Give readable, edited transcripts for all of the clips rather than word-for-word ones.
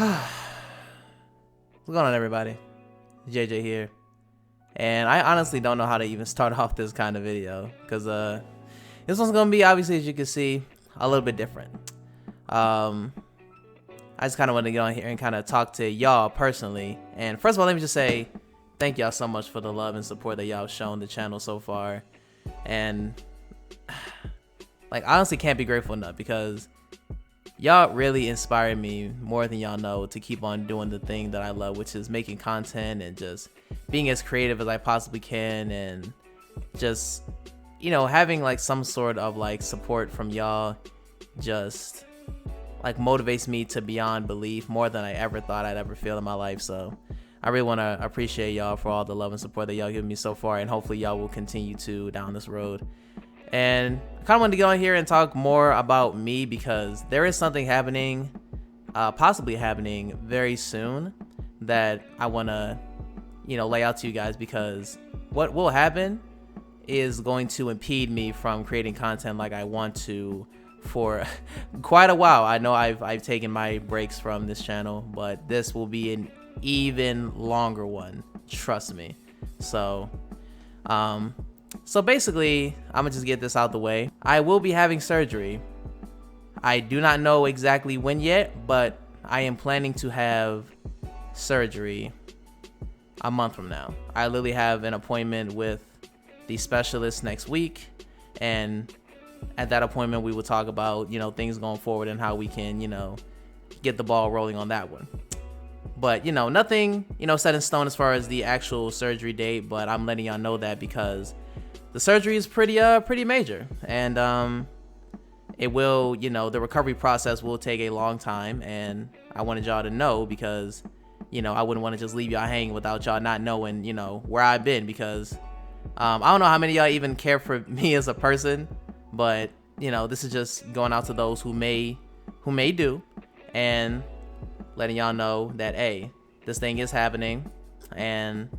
What's going on, everybody? JJ here, and I honestly don't know how to even start off this kind of video because this one's gonna be, obviously, as you can see, a little bit different. I just kind of want to get on here and kind of talk to y'all personally. And first of all, let me just say thank y'all so much for the love and support that y'all have shown the channel so far. And like, I honestly can't be grateful enough because y'all really inspired me more than y'all know to keep on doing the thing that I love, which is making content and just being as creative as I possibly can, and just, you know, having like some sort of like support from y'all just like motivates me to beyond belief, more than I ever thought I'd ever feel in my life. So I really want to appreciate y'all for all the love and support that y'all given me so far, and hopefully y'all will continue to down this road. And I kind of wanted to get on here and talk more about me because there is something happening, possibly happening very soon, that I want to, you know, lay out to you guys, because what will happen is going to impede me from creating content like I want to for quite a while. I know I've taken my breaks from this channel, but this will be an even longer one, trust me. So basically, I'm gonna just get this out the way. I will be having surgery. I do not know exactly when yet, but I am planning to have surgery a month from now. I literally have an appointment with the specialist next week, and at that appointment we will talk about, you know, things going forward and how we can, you know, get the ball rolling on that one. But, you know, nothing, you know, set in stone as far as the actual surgery date, but I'm letting y'all know that because the surgery is pretty major, and it will, you know, the recovery process will take a long time, and I wanted y'all to know because, you know, I wouldn't want to just leave y'all hanging without y'all not knowing, you know, where I've been, because I don't know how many of y'all even care for me as a person, but, you know, this is just going out to those who may do, and letting y'all know that, hey, this thing is happening, and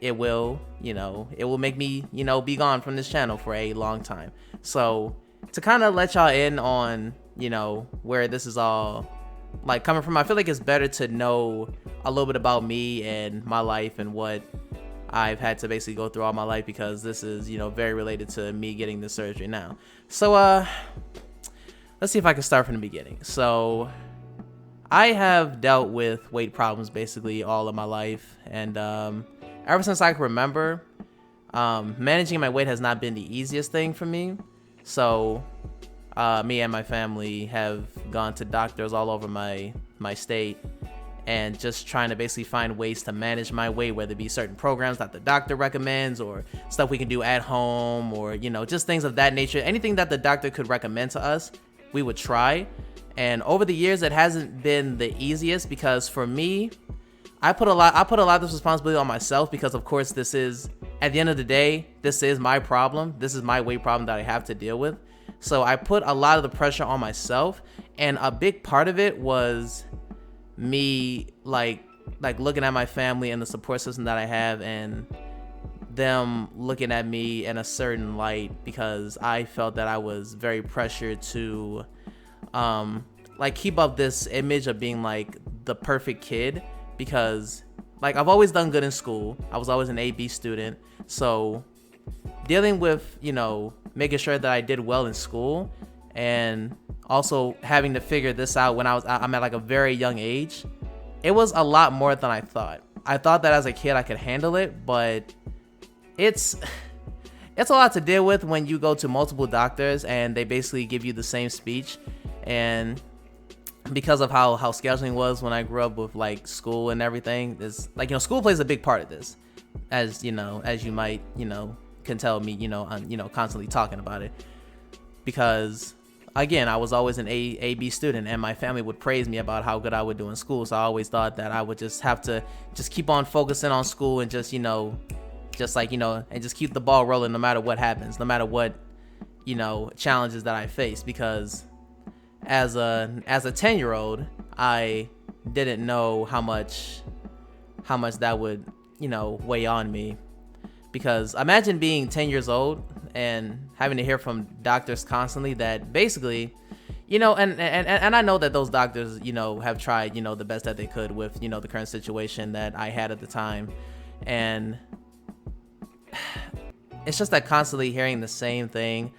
it will, you know, it will make me, you know, be gone from this channel for a long time. So to kind of let y'all in on, you know, where this is all like coming from, I feel like it's better to know a little bit about me and my life and what I've had to basically go through all my life, because this is, you know, very related to me getting the surgery now. So let's see if I can start from the beginning. So I have dealt with weight problems basically all of my life, and ever since I can remember, managing my weight has not been the easiest thing for me. So me and my family have gone to doctors all over my state, and just trying to basically find ways to manage my weight, whether it be certain programs that the doctor recommends or stuff we can do at home, or, you know, just things of that nature. Anything that the doctor could recommend to us, we would try. And over the years, it hasn't been the easiest, because for me, I put a lot of this responsibility on myself, because of course this is, at the end of the day, this is my problem. This is my weight problem that I have to deal with. So I put a lot of the pressure on myself, and a big part of it was me like looking at my family and the support system that I have, and them looking at me in a certain light, because I felt that I was very pressured to like keep up this image of being like the perfect kid, because like I've always done good in school. I was always an A/B student, so dealing with, you know, making sure that I did well in school, and also having to figure this out when I'm at like a very young age, it was a lot more than I thought. I thought that as a kid I could handle it, but it's a lot to deal with when you go to multiple doctors and they basically give you the same speech. And because of how scheduling was when I grew up with like school and everything, is like, you know, school plays a big part of this, as you know, as you might, you know, can tell me, you know, I'm, you know, constantly talking about it, because again, I was always an A/B student, and my family would praise me about how good I would do in school. So I always thought that I would just have to just keep on focusing on school, and just, you know, just like, you know, and just keep the ball rolling no matter what happens, no matter what, you know, challenges that I face. Because as a 10-year-old, I didn't know how much that would, you know, weigh on me. Because imagine being 10 years old and having to hear from doctors constantly that basically You know, and I know that those doctors, you know, have tried, you know, the best that they could with, you know, the current situation that I had at the time. And it's just that constantly hearing the same thing,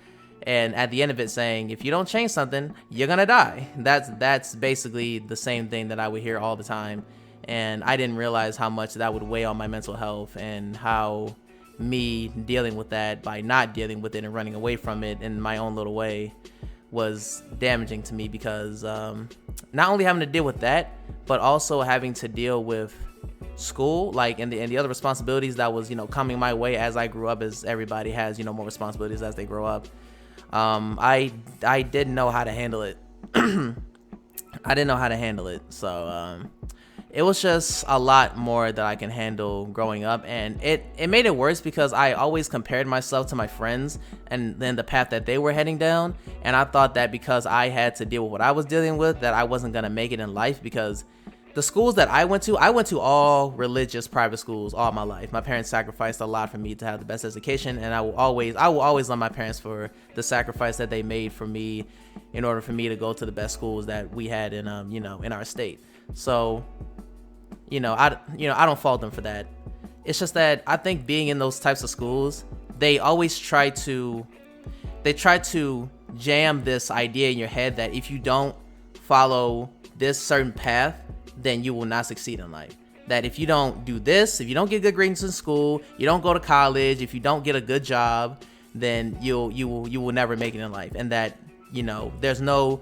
and at the end of it saying, if you don't change something, you're gonna die. That's basically the same thing that I would hear all the time. And I didn't realize how much that would weigh on my mental health, and how me dealing with that by not dealing with it and running away from it in my own little way was damaging to me, because not only having to deal with that, but also having to deal with school, like, and the other responsibilities that was, you know, coming my way as I grew up, as everybody has, you know, more responsibilities as they grow up. I didn't know how to handle it. I didn't know how to handle it. So it was just a lot more that I can handle growing up, and it made it worse because I always compared myself to my friends and then the path that they were heading down, and I thought that because I had to deal with what I was dealing with, that I wasn't gonna make it in life, because the schools that I went to all religious private schools all my life. My parents sacrificed a lot for me to have the best education, and I will always love my parents for the sacrifice that they made for me in order for me to go to the best schools that we had in you know, in our state. So, I don't fault them for that. It's just that I think being in those types of schools, they always try to jam this idea in your head that if you don't follow this certain path, then you will not succeed in life. That if you don't do this, if you don't get good grades in school, you don't go to college, if you don't get a good job, then you will never make it in life. And that, you know, there's no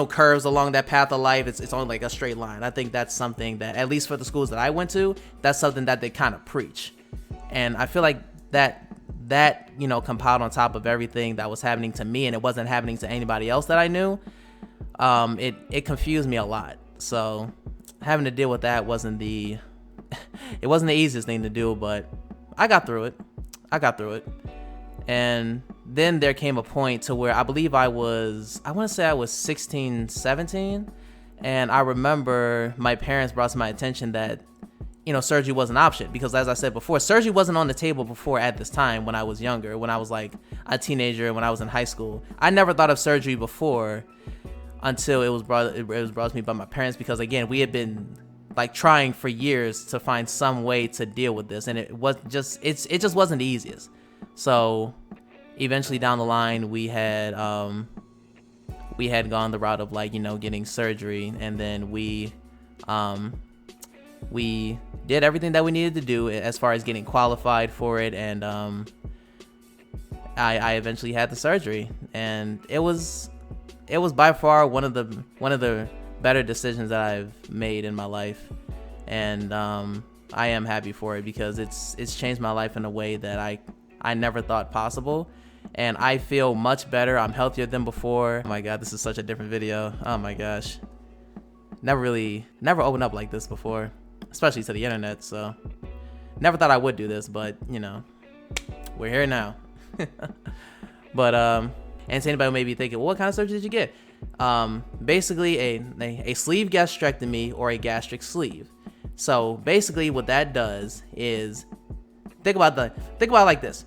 curves along that path of life. It's only like a straight line. I think that's something that, at least for the schools that I went to, that's something that they kind of preach. And I feel like that you know, compiled on top of everything that was happening to me, and it wasn't happening to anybody else that I knew, it confused me a lot. So having to deal with that wasn't the easiest thing to do, but I got through it. And then there came a point to where I believe I want to say I was 16, 17, and I remember my parents brought to my attention that, you know, surgery was an option, because as I said before, surgery wasn't on the table before at this time when I was younger, when I was like a teenager and when I was in high school. I never thought of surgery before until it was brought to me by my parents, because again, we had been like trying for years to find some way to deal with this, and it just wasn't the easiest. So eventually down the line, we had gone the route of, like, you know, getting surgery, and then we did everything that we needed to do as far as getting qualified for it, and I eventually had the surgery, and it was by far one of the better decisions that I've made in my life, and I am happy for it, because it's changed my life in a way that I never thought possible, and I feel much better. I'm healthier than before. Oh my god, this is such a different video. Oh my gosh, never opened up like this before, especially to the internet. So never thought I would do this, but you know, we're here now. But and to anybody who may be thinking, well, what kind of surgery did you get? Basically a sleeve gastrectomy, or a gastric sleeve. So basically what that does is, think about it like this.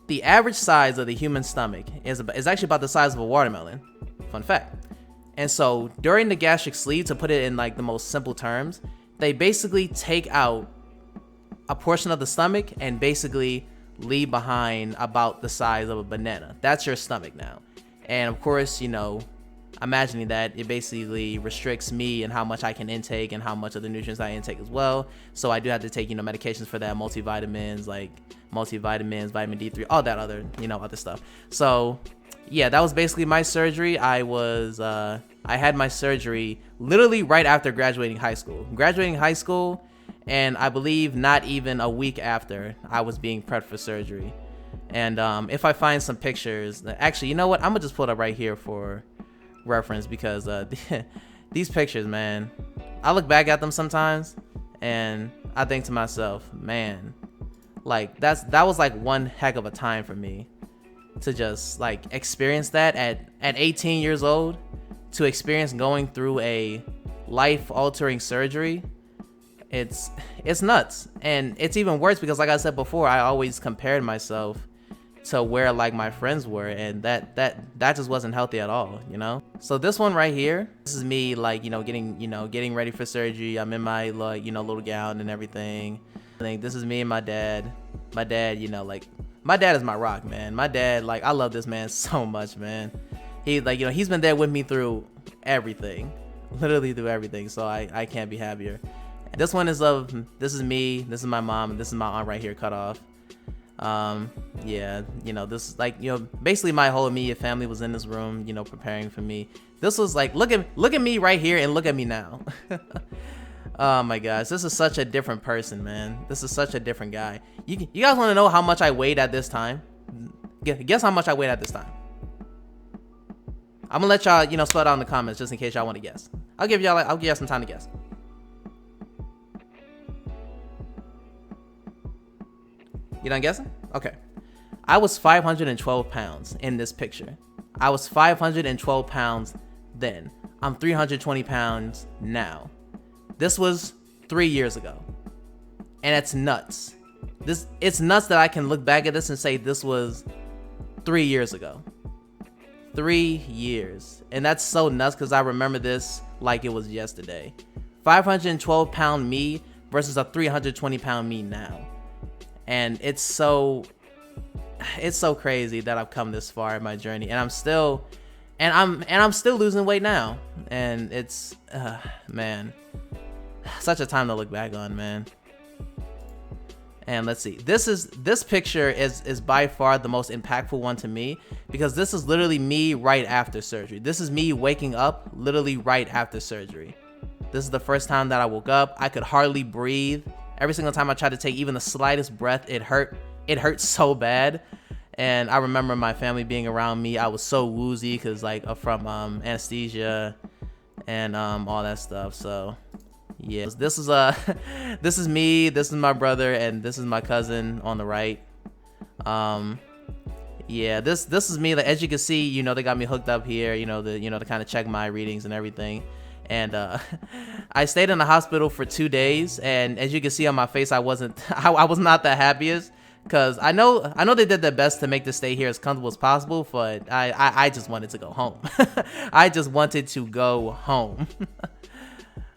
The average size of the human stomach is actually about the size of a watermelon. Fun fact. And so during the gastric sleeve, to put it in like the most simple terms, they basically take out a portion of the stomach and basically leave behind about the size of a banana. That's your stomach now. And of course, you know, imagining that, it basically restricts me and how much I can intake and how much of the nutrients I intake as well. So I do have to take, you know, medications for that, multivitamins, vitamin D3, all that other, you know, other stuff. So yeah, that was basically my surgery. I had my surgery literally right after graduating high school. And I believe not even a week after, I was being prepped for surgery. And if I find some pictures, actually, you know what? I'm gonna just pull it up right here for reference, because these pictures, man, I look back at them sometimes and I think to myself, man, like that was like one heck of a time for me to just like experience that at 18 years old, to experience going through a life-altering surgery. It's nuts. And it's even worse because, like I said before, I always compared myself to where like my friends were, and that just wasn't healthy at all, you know? So this one right here, this is me like, getting ready for surgery. I'm in my like, little gown and everything. I think this is me and my dad. My dad, like my dad is my rock, man. My dad, like, I love this man so much, man. He like, he's been there with me through everything, literally through everything. So I can't be happier. This one is this is me, this is my mom, and this is my aunt right here cut off. Yeah, this is like, basically my whole immediate family was in this room, preparing for me. This was like, look at me right here and look at me now. Oh my gosh, this is such a different person, man. This is such a different guy. You guys want to know how much I weighed at this time? Guess how much I weighed at this time. I'm gonna let y'all, spell it out in the comments just in case y'all want to guess. I'll give y'all some time to guess. You done guessing? Okay. I was 512 pounds in this picture. I was 512 pounds then. I'm 320 pounds now. This was 3 years ago. And it's nuts. It's nuts that I can look back at this and say this was 3 years ago. 3 years. And that's so nuts because I remember this like it was yesterday. 512 pound me versus a 320 pound me now. And it's so crazy that I've come this far in my journey, and I'm still losing weight now, and it's man, such a time to look back on, man. And let's see, this picture is by far the most impactful one to me because this is literally me right after surgery. This is me waking up literally right after surgery. This is the first time that I woke up. I could hardly breathe. Every single time I tried to take even the slightest breath, it hurt. It hurt so bad. And I remember my family being around me. I was so woozy because from anesthesia and all that stuff. So yeah, this is this is me, this is my brother, and this is my cousin on the right. Yeah, this is me. Like, as you can see, they got me hooked up here, to kind of check my readings and everything. And I stayed in the hospital for 2 days, and as you can see on my face, I was not the happiest because I know they did their best to make the stay here as comfortable as possible, but I just wanted to go home. I just wanted to go home.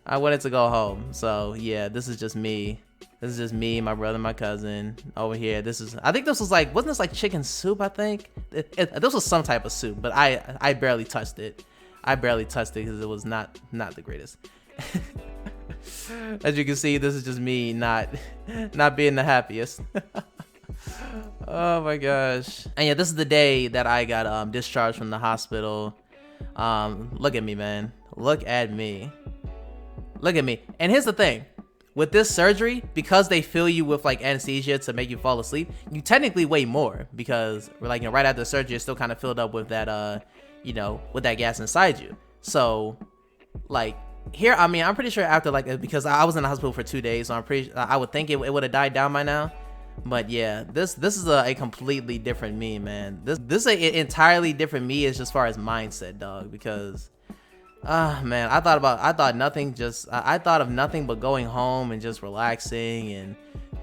I wanted to go home. So yeah, this is just me. This is just me, my brother, my cousin over here. I think this was wasn't this like chicken soup? I think this was some type of soup, but I barely touched it. I barely touched it because it was not the greatest. As you can see, this is just me not being the happiest. Oh my gosh. And yeah, this is the day that I got discharged from the hospital. Look at me, man. Look at me. Look at me. And here's the thing. With this surgery, because they fill you with anesthesia to make you fall asleep, you technically weigh more because right after the surgery, it's still kind of filled up with that with that gas inside you. So here, I mean, I'm pretty sure after because I was in the hospital for 2 days, so I would think it would have died down by now. But yeah, this is a completely different me, man. This is an entirely different me as far as mindset, dog, because man, I thought of nothing but going home and just relaxing and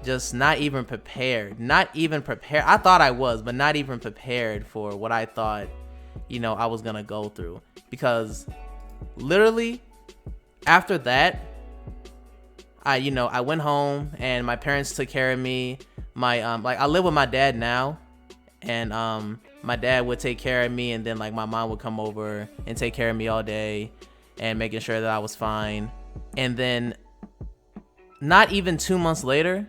just not even prepared. I thought I was, but not even prepared for what I thought I was gonna go through, because literally after that I went home and my parents took care of me. I live with my dad now, and my dad would take care of me, and then my mom would come over and take care of me all day and making sure that I was fine. And then not even 2 months later,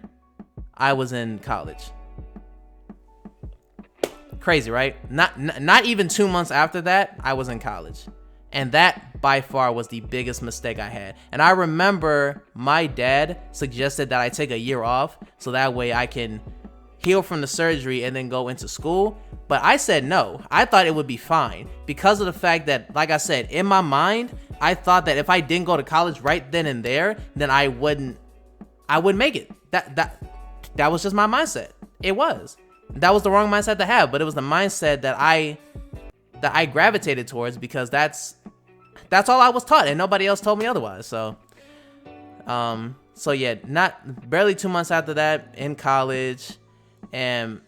I was in college. Crazy, right? Not even 2 months after that, I was in college. And that by far was the biggest mistake I had. And I remember my dad suggested that I take a year off so that way I can heal from the surgery and then go into school. But I said no. I thought it would be fine because of the fact that, like I said, in my mind, I thought that if I didn't go to college right then and there, then I wouldn't make it. That was just my mindset. It was. That was the wrong mindset to have, but it was the mindset that I gravitated towards because that's all I was taught and nobody else told me otherwise. So yeah, barely 2 months after that, in college, and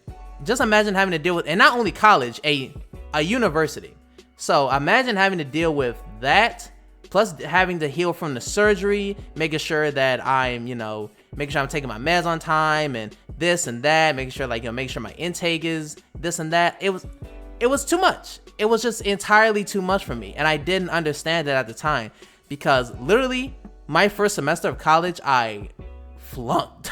just imagine having to deal with, and not only college, a university. So imagine having to deal with that, plus having to heal from the surgery, making sure that I'm, making sure I'm taking my meds on time and this and that, making sure making sure my intake is this and that. It was too much. It was just entirely too much for me. And I didn't understand it at the time, because literally my first semester of college, I flunked.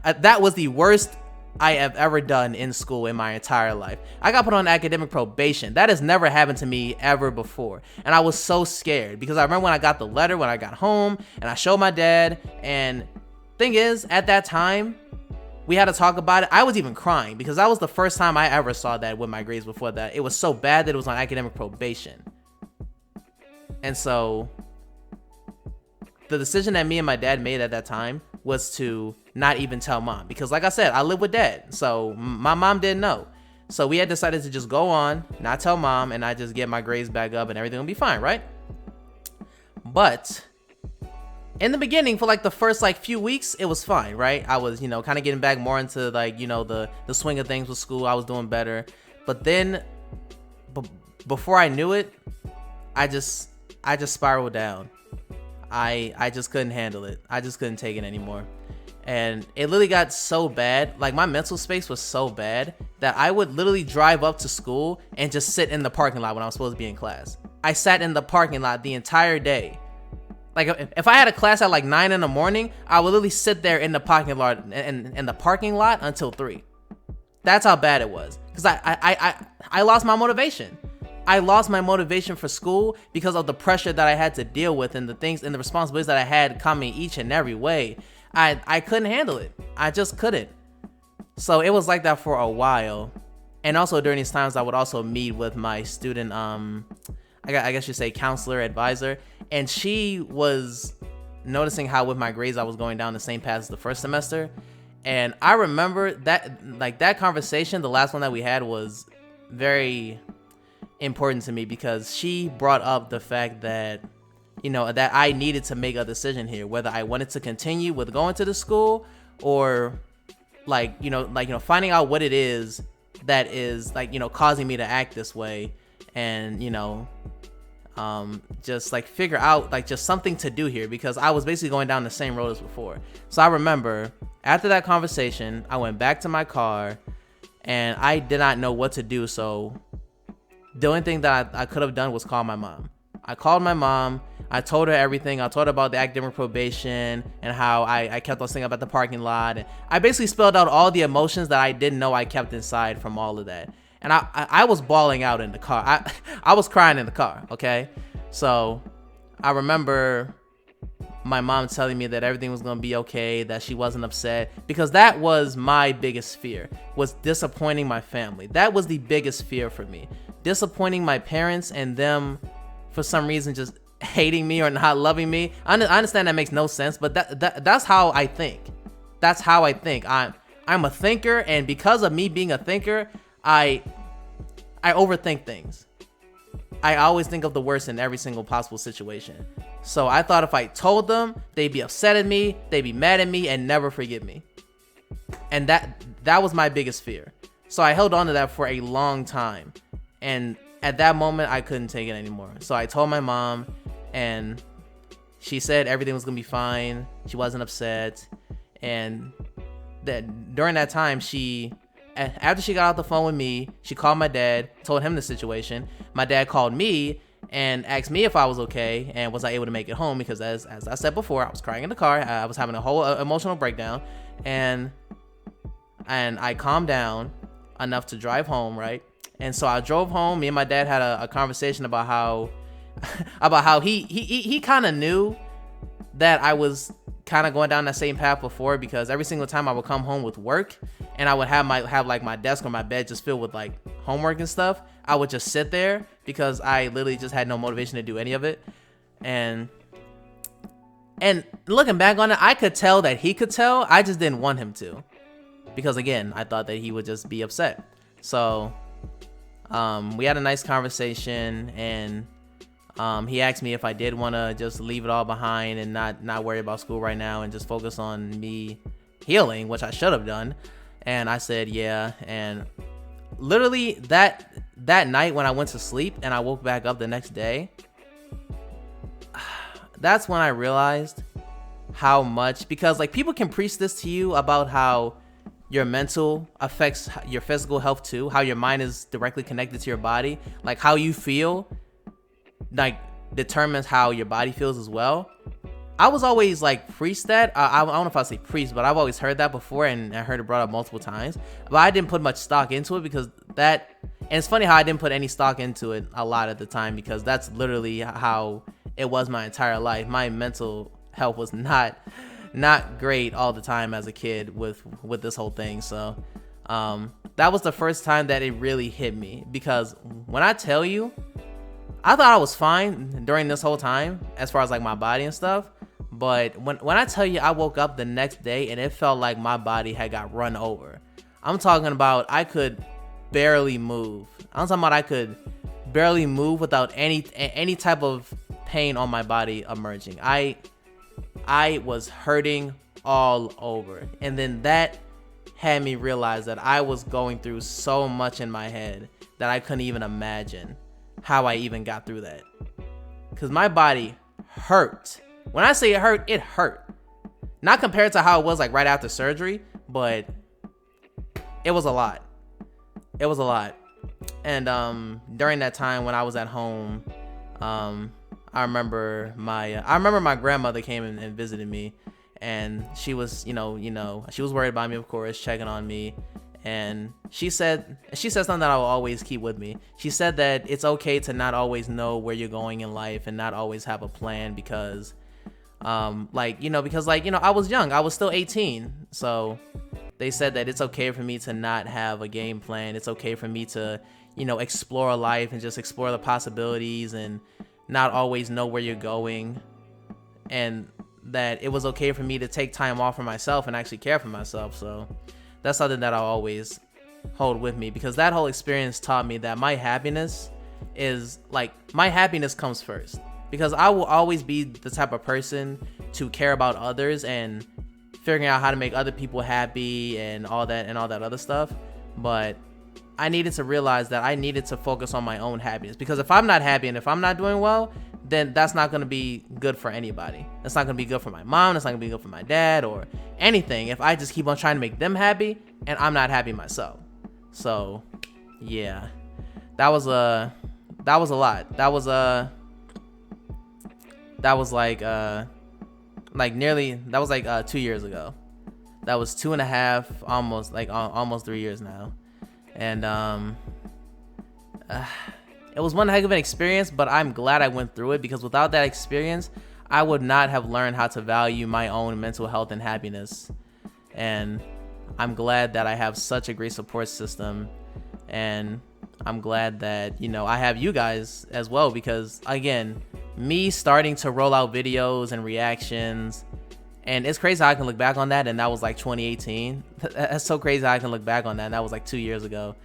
That was the worst I have ever done in school in my entire life. I got put on academic probation. That has never happened to me ever before. And I was so scared, because I remember when I got the letter, when I got home and I showed my dad, and thing is, at that time, we had to talk about it. I was even crying, because that was the first time I ever saw that with my grades. Before that, it was so bad that it was on academic probation. And so the decision that me and my dad made at that time was to not even tell mom, because like I said, I live with dad, so my mom didn't know. So we had decided to just go on, not tell mom, and I just get my grades back up and everything will be fine, right? But in the beginning, for the first few weeks, it was fine, right? I was, kind of getting back more into the swing of things with school. I was doing better. But then before I knew it, I just spiraled down. I just couldn't handle it. I just couldn't take it anymore. And it literally got so bad, my mental space was so bad that I would literally drive up to school and just sit in the parking lot when I was supposed to be in class. I sat in the parking lot the entire day. If I had a class at 9 in the morning, I would literally sit there in the parking lot until 3. That's how bad it was. Because I lost my motivation. I lost my motivation for school because of the pressure that I had to deal with, and the things and the responsibilities that I had coming each and every way. I couldn't handle it. I just couldn't. So it was like that for a while. And also during these times, I would also meet with my student, I guess you say counselor, advisor. And she was noticing how with my grades, I was going down the same path as the first semester. And I remember that, that conversation, the last one that we had, was very important to me, because she brought up the fact that, that I needed to make a decision here, whether I wanted to continue with going to the school, or finding out what it is that is causing me to act this way, and just figure out just something to do here, because I was basically going down the same road as before. So I remember after that conversation, I went back to my car and I did not know what to do. So the only thing that I could have done was call my mom. I called my mom. I told her everything. I told her about the academic probation and how I kept on thinking about the parking lot. And I basically spelled out all the emotions that I didn't know I kept inside from all of that. And I was bawling out in the car. I was crying in the car, okay? So I remember my mom telling me that everything was going to be okay, that she wasn't upset, because that was my biggest fear, was disappointing my family. That was the biggest fear for me. Disappointing my parents and them for some reason just hating me or not loving me. I understand that makes no sense, but that's how I think. That's how I think. I'm a thinker, and because of me being a thinker, I overthink things. I always think of the worst in every single possible situation. So I thought if I told them, they'd be upset at me, they'd be mad at me, and never forgive me. And that was my biggest fear. So I held on to that for a long time. And at that moment, I couldn't take it anymore. So I told my mom, and she said everything was gonna be fine. She wasn't upset. And that during that time, after she got off the phone with me, she called my dad, told him the situation. My dad called me and asked me if I was okay and was I able to make it home, because as I said before, I was crying in the car. I was having a whole emotional breakdown, and I calmed down enough to drive home, right? And so I drove home. Me and my dad had a conversation about how he kind of knew that I was kind of going down that same path before, because every single time I would come home with work and I would have my desk or my bed just filled with homework and stuff, I would just sit there because I literally just had no motivation to do any of it. And looking back on it, I could tell that he could tell. I just didn't want him to, because again, I thought that he would just be upset. So we had a nice conversation, and he asked me if I did want to just leave it all behind and not worry about school right now and just focus on me healing, which I should have done. And I said, yeah. And literally that night when I went to sleep and I woke back up the next day, that's when I realized how much, because like people can preach this to you about how your mental affects your physical health too, how your mind is directly connected to your body, like how you feel like determines how your body feels as well. I was always like preached that. I don't know if I say preached, but I've always heard that before, and I heard it brought up multiple times. But I didn't put much stock into it because that, and it's funny how I didn't put any stock into it a lot at the time, because that's literally how it was my entire life. My mental health was not great all the time as a kid with this whole thing. So that was the first time that it really hit me, because when I tell you, I thought I was fine during this whole time as far as like my body and stuff. But when I tell you, I woke up the next day and it felt like my body had got run over. I'm talking about I could barely move. I'm talking about I could barely move without any type of pain on my body emerging. I was hurting all over. And then that had me realize that I was going through so much in my head that I couldn't even imagine how I even got through that. Because my body hurt. When I say it hurt. Not compared to how it was like right after surgery, but it was a lot. It was a lot. And during that time when I was at home, I remember my grandmother came and visited me, and she was, she was worried about me, of course, checking on me. And she said something that I will always keep with me. She said that it's okay to not always know where you're going in life and not always have a plan, because I was young. I was still 18. So they said that it's okay for me to not have a game plan. It's okay for me to, explore life and just explore the possibilities and not always know where you're going. And that it was okay for me to take time off for myself and actually care for myself. So that's something that I'll always hold with me, because that whole experience taught me that my happiness comes first, because I will always be the type of person to care about others and figuring out how to make other people happy and all that other stuff. But I needed to realize that I needed to focus on my own happiness, because if I'm not happy and if I'm not doing well, then that's not going to be good for anybody. That's not going to be good for my mom. That's not going to be good for my dad or anything if I just keep on trying to make them happy and I'm not happy myself. So yeah, that was a lot. That was like 2 years ago. That was 2.5, almost 3 years now. And it was one heck of an experience, but I'm glad I went through it, because without that experience, I would not have learned how to value my own mental health and happiness. And I'm glad that I have such a great support system, and I'm glad that, I have you guys as well, because again, me starting to roll out videos and reactions, and it's crazy how I can look back on that, and that was like 2018. That's so crazy how I can look back on that, and that was like 2 years ago.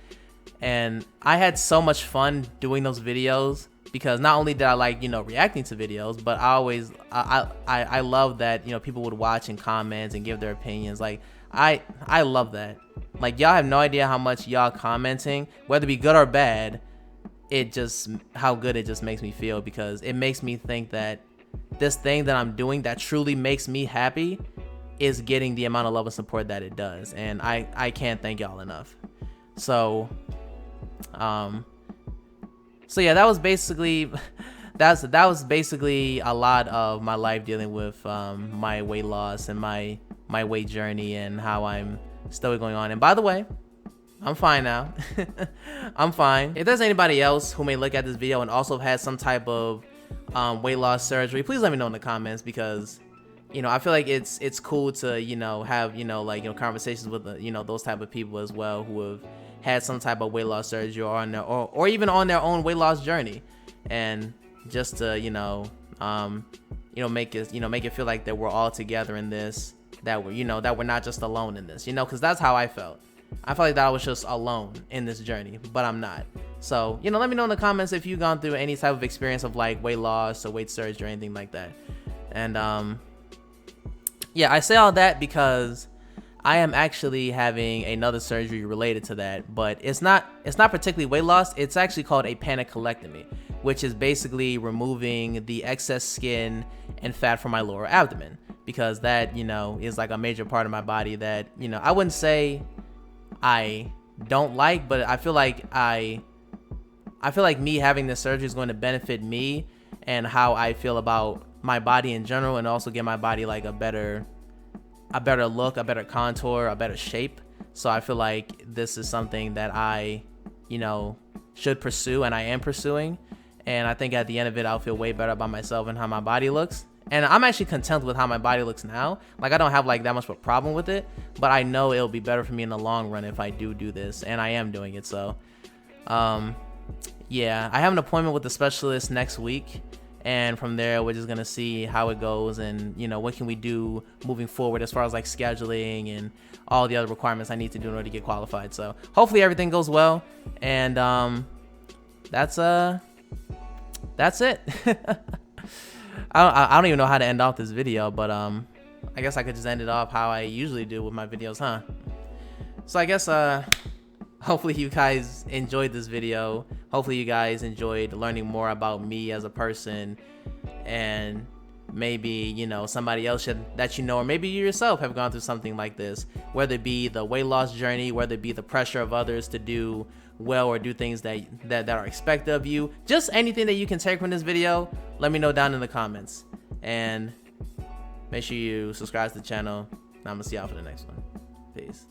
And I had so much fun doing those videos, because not only did I like, reacting to videos, but I love that, people would watch and comment and give their opinions. Like, I love that. Like, y'all have no idea how much y'all commenting, whether it be good or bad, how good it just makes me feel, because it makes me think that this thing that I'm doing that truly makes me happy is getting the amount of love and support that it does. And I can't thank y'all enough. So yeah, that was basically a lot of my life dealing with my weight loss and my weight journey and how I'm still going on. And by the way, I'm fine now. I'm fine. If there's anybody else who may look at this video and also have had some type of weight loss surgery, please let me know in the comments, because I feel like it's cool to have conversations with those type of people as well, who have had some type of weight loss surgery or even on their own weight loss journey, and just to make it feel like that we're all together in this, that we're not just alone in this, because that's how I felt. I felt like that I was just alone in this journey, but I'm not. So, let me know in the comments if you've gone through any type of experience of like weight loss or weight surgery or anything like that. And yeah, I say all that because I am actually having another surgery related to that, but it's not particularly weight loss. It's actually called a panicolectomy, which is basically removing the excess skin and fat from my lower abdomen, because that, you know, is like a major part of my body that, you know, I wouldn't say I don't like, but I feel like me having this surgery is going to benefit me and how I feel about my body in general, and also give my body like a better look, a better contour, a better shape. So I feel like this is something that I, you know, should pursue, and I am pursuing. And I think at the end of it, I'll feel way better about myself and how my body looks. And I'm actually content with how my body looks now. Like, I don't have like that much of a problem with it, but I know it'll be better for me in the long run if I do this, and I am doing it. So yeah, I have an appointment with the specialist next week, and from there we're just gonna see how it goes, and, you know, what can we do moving forward as far as like scheduling and all the other requirements I need to do in order to get qualified. So hopefully everything goes well, and that's it. I don't even know how to end off this video, but I guess I could just end it off how I usually do with my videos, huh? So I guess hopefully you guys enjoyed this video. Hopefully you guys enjoyed learning more about me as a person, and maybe, you know, somebody else that you know, or maybe you yourself have gone through something like this, whether it be the weight loss journey, whether it be the pressure of others to do well or do things that are expected of you. Just anything that you can take from this video, let me know down in the comments, and make sure you subscribe to the channel. I'm gonna see y'all for the next one. Peace.